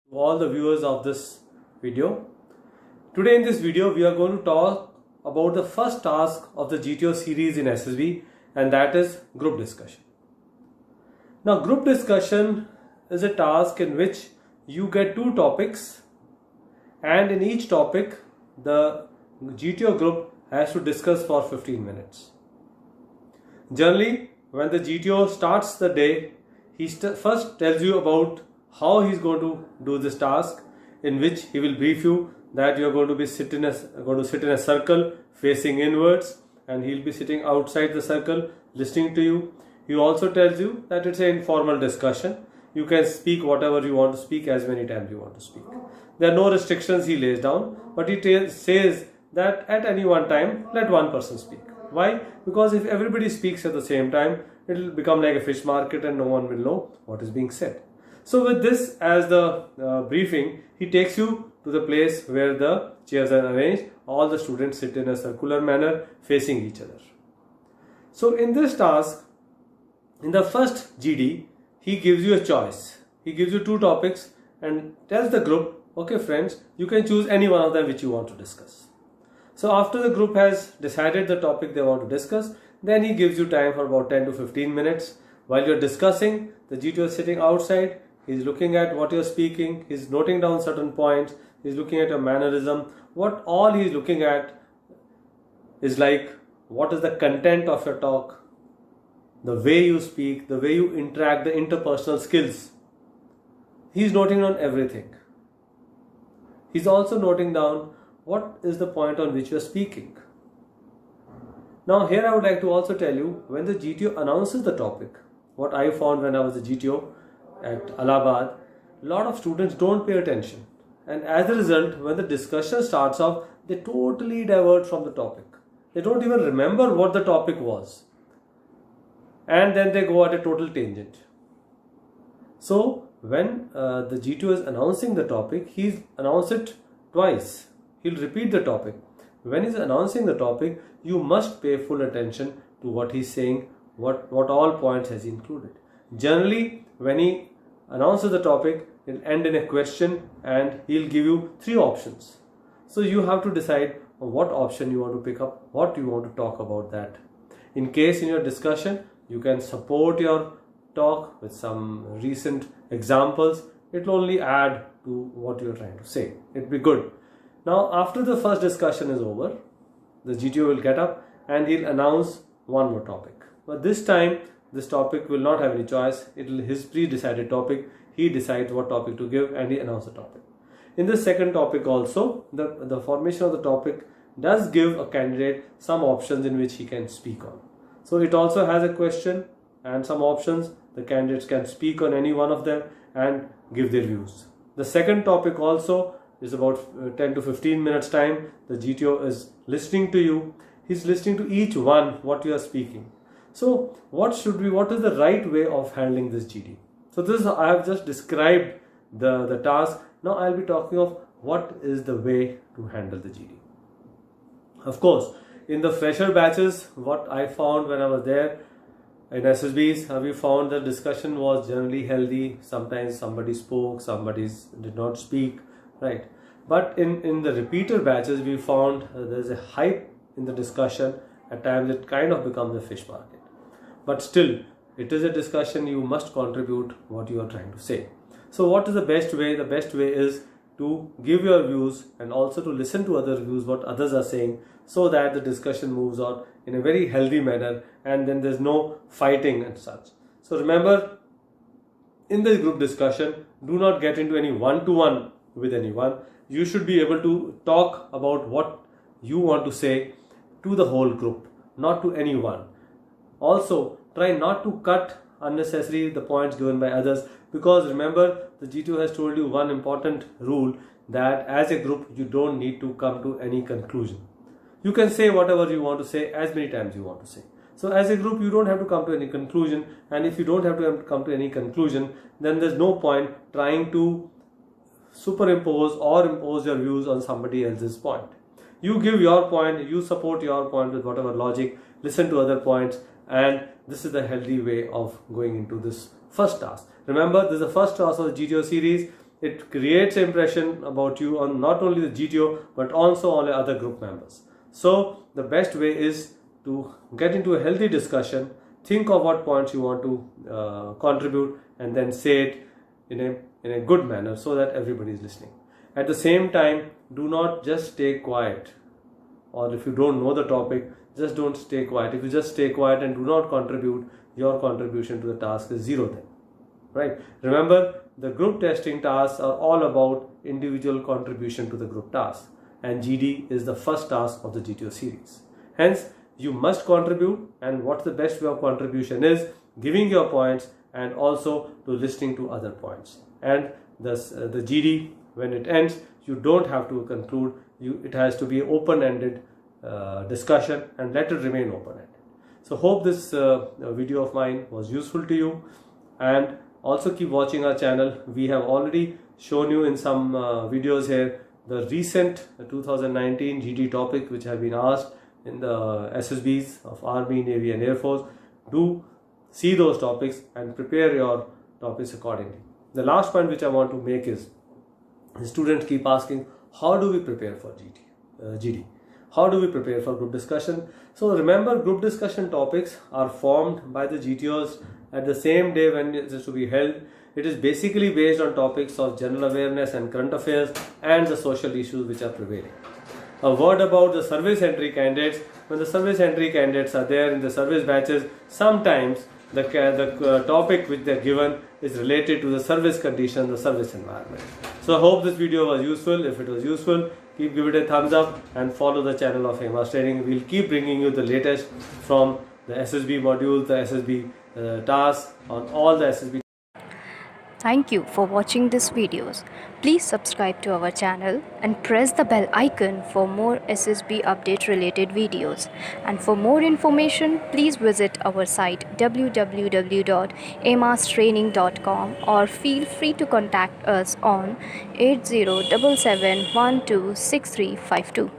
To all the viewers of this video. Today in this video we are going to talk about the first task of the GTO series in SSB, and that is group discussion. Now group discussion is a task in which you get two topics, and in each topic the GTO group has to discuss for 15 minutes. Generally, when the GTO starts the day, he first tells you about how he's going to do this task, in which he will brief you that you are going to sit in a circle facing inwards, and he'll be sitting outside the circle listening to you. He also tells you that it's an informal discussion. You can speak whatever you want to speak, as many times you want to speak. There are no restrictions he lays down, but he says that at any one time let one person speak. Why? Because if everybody speaks at the same time, it will become like a fish market and no one will know what is being said. So with this as the briefing, he takes you to the place where the chairs are arranged. All the students sit in a circular manner facing each other. So in this task, in the first GD, he gives you a choice. He gives you two topics and tells the group, okay friends, you can choose any one of them which you want to discuss. So after the group has decided the topic they want to discuss, then he gives you time for about 10 to 15 minutes. While you're discussing, the GTO is sitting outside. He's looking at what you're speaking. He's noting down certain points. He's looking at your mannerism. What all he's looking at is like, what is the content of your talk, the way you speak, the way you interact, the interpersonal skills. He's noting down everything. He's also noting down what is the point on which you're speaking. Now here I would like to also tell you, when the GTO announces the topic, what I found when I was a GTO at Allahabad, a lot of students don't pay attention, and as a result, when the discussion starts off, they totally divert from the topic. They don't even remember what the topic was, and then they go at a total tangent. So when the GTO is announcing the topic, he's announced it twice. He'll repeat the topic. When he's announcing the topic, you must pay full attention to what he's saying, what all points has he included. Generally, when he announces the topic, it'll end in a question and he'll give you three options. So you have to decide what option you want to pick up, what you want to talk about that. In case in your discussion, you can support your talk with some recent examples. It will only add to what you're trying to say. It'll be good. Now, after the first discussion is over, the GTO will get up and he'll announce one more topic. But this time, this topic will not have any choice. It will his pre-decided topic. He decides what topic to give and he announces the topic. In the second topic also, the formation of the topic does give a candidate some options in which he can speak on. So it also has a question and some options. The candidates can speak on any one of them and give their views. The second topic also is about 10 to 15 minutes time. The GTO is listening to you. He's listening to each one what you are speaking. So what is the right way of handling this GD? So this I have just described the task. Now I'll be talking of what is the way to handle the GD. Of course, in the fresher batches, what I found when I was there in SSBs, we found the discussion was generally healthy. Sometimes somebody spoke, somebody did not speak, right? But in the repeater batches, we found there's a hype in the discussion. At times it kind of becomes a fish market. But still, it is a discussion. You must contribute what you are trying to say. So what is the best way? The best way is to give your views and also to listen to other views, what others are saying, so that the discussion moves on in a very healthy manner and then there's no fighting and such. So remember, in the group discussion, do not get into any one-to-one with anyone. You should be able to talk about what you want to say to the whole group, not to anyone. Also, try not to cut unnecessarily the points given by others, because remember, the GTO has told you one important rule, that as a group you don't need to come to any conclusion. You can say whatever you want to say as many times you want to say. So as a group you don't have to come to any conclusion, and if you don't have to come to any conclusion, then there's no point trying to superimpose or impose your views on somebody else's point. You give your point, you support your point with whatever logic, listen to other points, and this is the healthy way of going into this first task. Remember, this is the first task of the GTO series. it creates an impression about you on not only the GTO but also on the other group members. So the best way is to get into a healthy discussion, think of what points you want to contribute, and then say it in a good manner so that everybody is listening. At the same time, do not just stay quiet, or if you don't know the topic, just don't stay quiet. If you just stay quiet and do not contribute, your contribution to the task is zero then, right? Remember, the group testing tasks are all about individual contribution to the group task, and GD is the first task of the GTO series. Hence, you must contribute, and what's the best way of contribution is giving your points and also to listening to other points. And thus, the GD, when it ends, you don't have to conclude. It has to be open-ended discussion, and let it remain open-ended. So hope this video of mine was useful to you, and also keep watching our channel. We have already shown you in some videos here the recent 2019 GD topic which have been asked in the SSBs of Army, Navy and Air Force. Do see those topics and prepare your topics accordingly. The last point which I want to make is students keep asking, how do we prepare for GD? How do we prepare for group discussion? So remember, group discussion topics are formed by the GTOs at the same day when it is to be held. It is basically based on topics of general awareness and current affairs and the social issues which are prevailing. A word about the service entry candidates. When the service entry candidates are there in the service batches, sometimes the topic which they are given is related to the service condition, the service environment. So I hope this video was useful. If it was useful, give it a thumbs up and follow the channel of AMAS Training. We'll keep bringing you the latest from the SSB modules, the SSB tasks on all the SSB. Thank you for watching these videos. Please subscribe to our channel and press the bell icon for more SSB update related videos. And for more information, please visit our site www.amastraining.com or feel free to contact us on 8077126352.